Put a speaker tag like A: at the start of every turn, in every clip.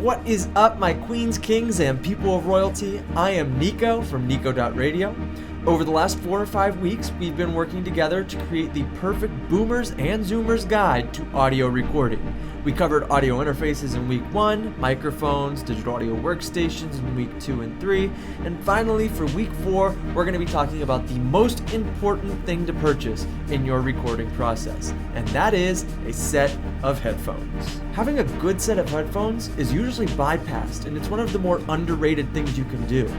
A: What is up, my queens, kings, and people of royalty? I am Nico from nico.radio. Over the last 4 or 5 weeks, we've been working together to create the perfect boomers and zoomers guide to audio recording. We covered audio interfaces in week 1, microphones, digital audio workstations in week 2 and 3, and finally for week 4, we're going to be talking about the most important thing to purchase in your recording process, and that is a set of headphones. Having a good set of headphones is usually bypassed, and it's one of the more underrated things you can do.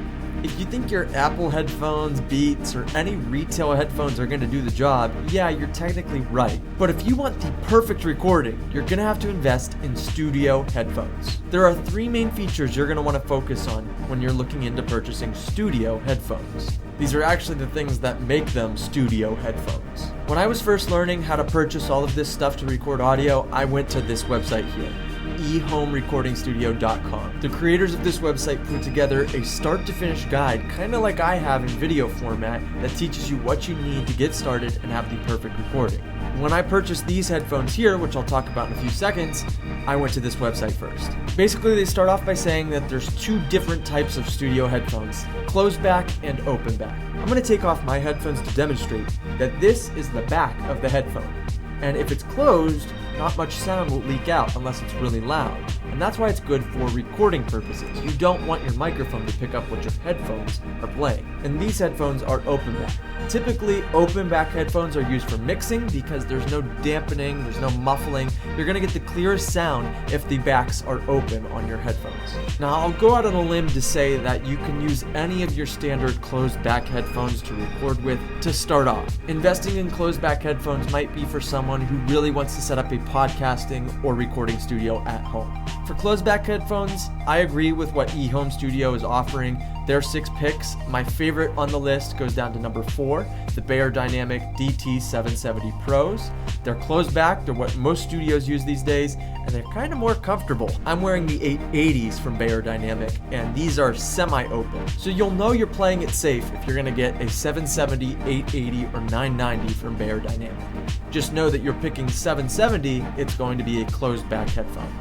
A: If you think your Apple headphones, Beats, or any retail headphones are going to do the job, yeah, you're technically right. But if you want the perfect recording, you're going to have to invest in studio headphones. There are 3 main features you're going to want to focus on when you're looking into purchasing studio headphones. These are actually the things that make them studio headphones. When I was first learning how to purchase all of this stuff to record audio, I went to this website here, ehomerecordingstudio.com. The creators of this website put together a start-to-finish guide, kind of like I have in video format, that teaches you what you need to get started and have the perfect recording. When I purchased these headphones here, which I'll talk about in a few seconds, I went to this website first. Basically, they start off by saying that there's 2 different types of studio headphones, closed back and open back. I'm going to take off my headphones to demonstrate that this is the back of the headphone. And if it's closed, not much sound will leak out unless it's really loud. And that's why it's good for recording purposes. You don't want your microphone to pick up what your headphones are playing. And these headphones are open back. Typically, open back headphones are used for mixing because there's no dampening, there's no muffling. You're gonna get the clearest sound if the backs are open on your headphones. Now, I'll go out on a limb to say that you can use any of your standard closed back headphones to record with to start off. Investing in closed back headphones might be for someone who really wants to set up a podcasting or recording studio at home. For closed back headphones, I agree with what eHome Studio is offering. Their 6 picks, my favorite on the list goes down to number 4, the Beyerdynamic DT770 Pros. They're closed back, they're what most studios use these days, and they're kind of more comfortable. I'm wearing the 880s from Beyerdynamic, and these are semi-open. So you'll know you're playing it safe if you're gonna get a 770, 880, or 990 from Beyerdynamic. Just know that you're picking 770, it's going to be a closed back headphone.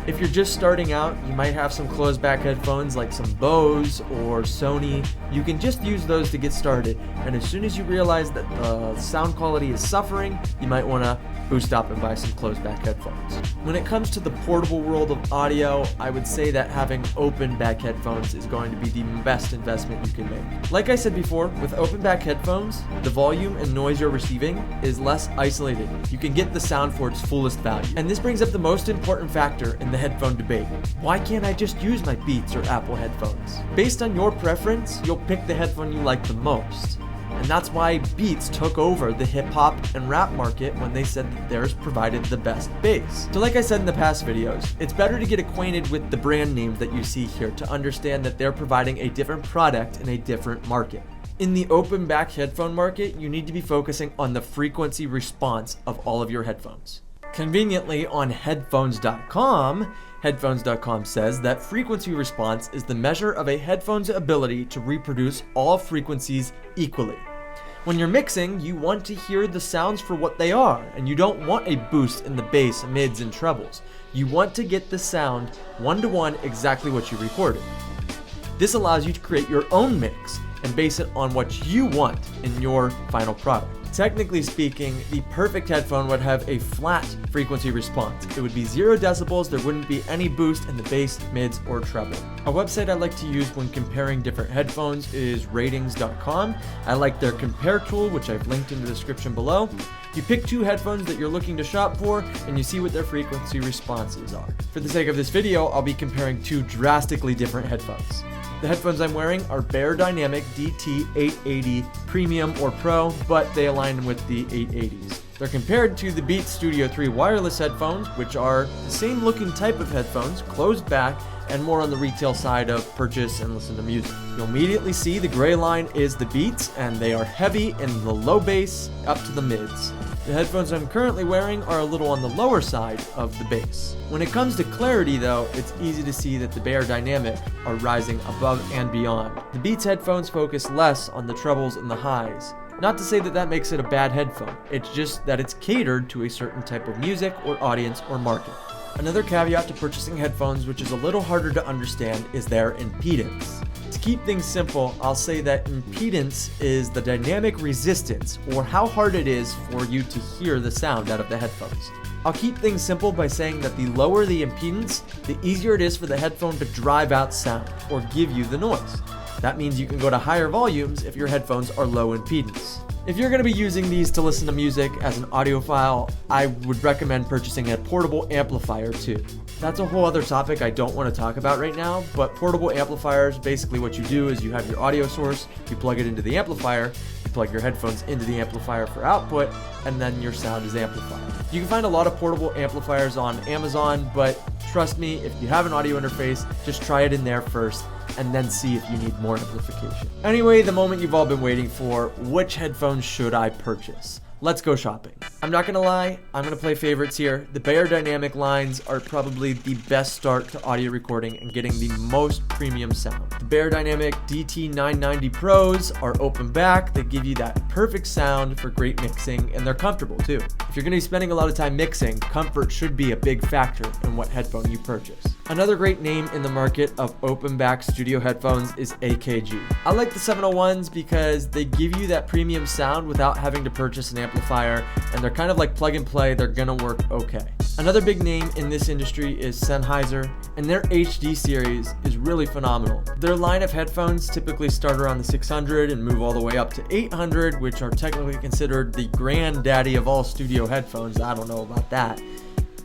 A: If you're just starting out, you might have some closed back headphones like some Bose or Sony. You can just use those to get started, and as soon as you realize that the sound quality is suffering, you might want to boost up and buy some closed back headphones. When it comes to the portable world of audio, I would say that having open back headphones is going to be the best investment you can make. Like I said before, with open back headphones, the volume and noise you're receiving is less isolated. You can get the sound for its fullest value. And this brings up the most important factor in the headphone debate. Why can't I just use my Beats or Apple headphones? Based on your preference, you'll pick the headphone you like the most. And that's why Beats took over the hip-hop and rap market when they said that theirs provided the best bass. So like I said in the past videos, it's better to get acquainted with the brand names that you see here to understand that they're providing a different product in a different market. In the open back headphone market, you need to be focusing on the frequency response of all of your headphones. Conveniently, on headphones.com says that frequency response is the measure of a headphone's ability to reproduce all frequencies equally. When you're mixing, you want to hear the sounds for what they are, and you don't want a boost in the bass, mids, and trebles. You want to get the sound one-to-one exactly what you recorded. This allows you to create your own mix and base it on what you want in your final product. Technically speaking, the perfect headphone would have a flat frequency response. It would be 0 decibels, there wouldn't be any boost in the bass, mids, or treble. A website I like to use when comparing different headphones is ratings.com. I like their compare tool, which I've linked in the description below. You pick 2 headphones that you're looking to shop for, and you see what their frequency responses are. For the sake of this video, I'll be comparing 2 drastically different headphones. The headphones I'm wearing are Beyerdynamic DT880 Premium or Pro, but they align with the 880s. They're compared to the Beats Studio 3 wireless headphones, which are the same looking type of headphones, closed back, and more on the retail side of purchase and listen to music. You'll immediately see the gray line is the Beats, and they are heavy in the low bass up to the mids. The headphones I'm currently wearing are a little on the lower side of the bass. When it comes to clarity though, it's easy to see that the Beyerdynamic are rising above and beyond. The Beats headphones focus less on the trebles and the highs. Not to say that that makes it a bad headphone, it's just that it's catered to a certain type of music or audience or market. Another caveat to purchasing headphones, which is a little harder to understand, is their impedance. To keep things simple, I'll say that impedance is the dynamic resistance, or how hard it is for you to hear the sound out of the headphones. I'll keep things simple by saying that the lower the impedance, the easier it is for the headphone to drive out sound, or give you the noise. That means you can go to higher volumes if your headphones are low impedance. If you're going to be using these to listen to music as an audiophile, I would recommend purchasing a portable amplifier too. That's a whole other topic I don't want to talk about right now, but portable amplifiers, basically what you do is you have your audio source, you plug it into the amplifier, you plug your headphones into the amplifier for output, and then your sound is amplified. You can find a lot of portable amplifiers on Amazon, but trust me, if you have an audio interface, just try it in there first, and then see if you need more amplification. Anyway, the moment you've all been waiting for, which headphones should I purchase? Let's go shopping. I'm not gonna lie, I'm gonna play favorites here. The Beyerdynamic lines are probably the best start to audio recording and getting the most premium sound. The Beyerdynamic DT990 Pros are open back, they give you that perfect sound for great mixing, and they're comfortable too. If you're gonna be spending a lot of time mixing, comfort should be a big factor in what headphone you purchase. Another great name in the market of open back studio headphones is AKG. I like the 701s because they give you that premium sound without having to purchase an amplifier, and they're kind of like plug and play, they're gonna work okay. Another big name in this industry is Sennheiser, and their HD series is really phenomenal. Their line of headphones typically start around the 600 and move all the way up to 800, which are technically considered the granddaddy of all studio headphones. I don't know about that.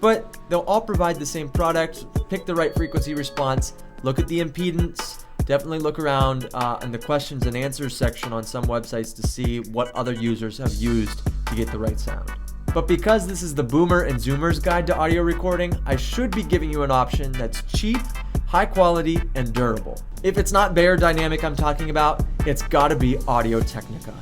A: But they'll all provide the same product. Pick the right frequency response, look at the impedance, definitely look around in the questions and answers section on some websites to see what other users have used to get the right sound. But because this is the Boomer and Zoomer's guide to audio recording, I should be giving you an option that's cheap, high quality, and durable. If it's not Beyerdynamic I'm talking about, it's gotta be Audio-Technica.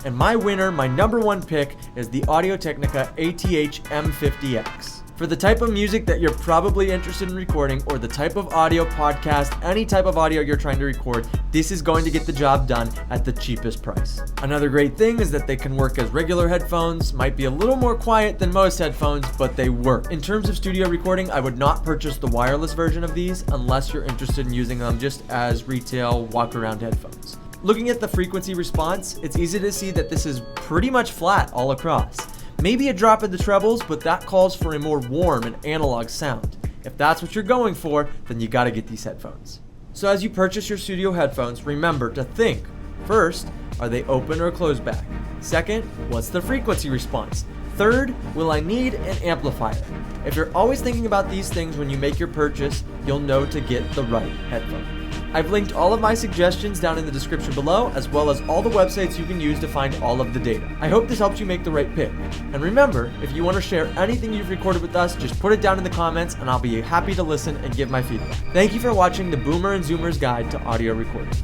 A: And my winner, my number one pick, is the Audio-Technica ATH M50X. For the type of music that you're probably interested in recording, or the type of audio podcast, any type of audio you're trying to record, this is going to get the job done at the cheapest price. Another great thing is that they can work as regular headphones, might be a little more quiet than most headphones, but they work. In terms of studio recording, I would not purchase the wireless version of these unless you're interested in using them just as retail walk-around headphones. Looking at the frequency response, it's easy to see that this is pretty much flat all across. Maybe a drop in the trebles, but that calls for a more warm and analog sound. If that's what you're going for, then you gotta get these headphones. So as you purchase your studio headphones, remember to think. First, are they open or closed back? Second, what's the frequency response? Third, will I need an amplifier? If you're always thinking about these things when you make your purchase, you'll know to get the right headphone. I've linked all of my suggestions down in the description below, as well as all the websites you can use to find all of the data. I hope this helps you make the right pick. And remember, if you want to share anything you've recorded with us, just put it down in the comments and I'll be happy to listen and give my feedback. Thank you for watching the Boomer and Zoomer's Guide to Audio Recording.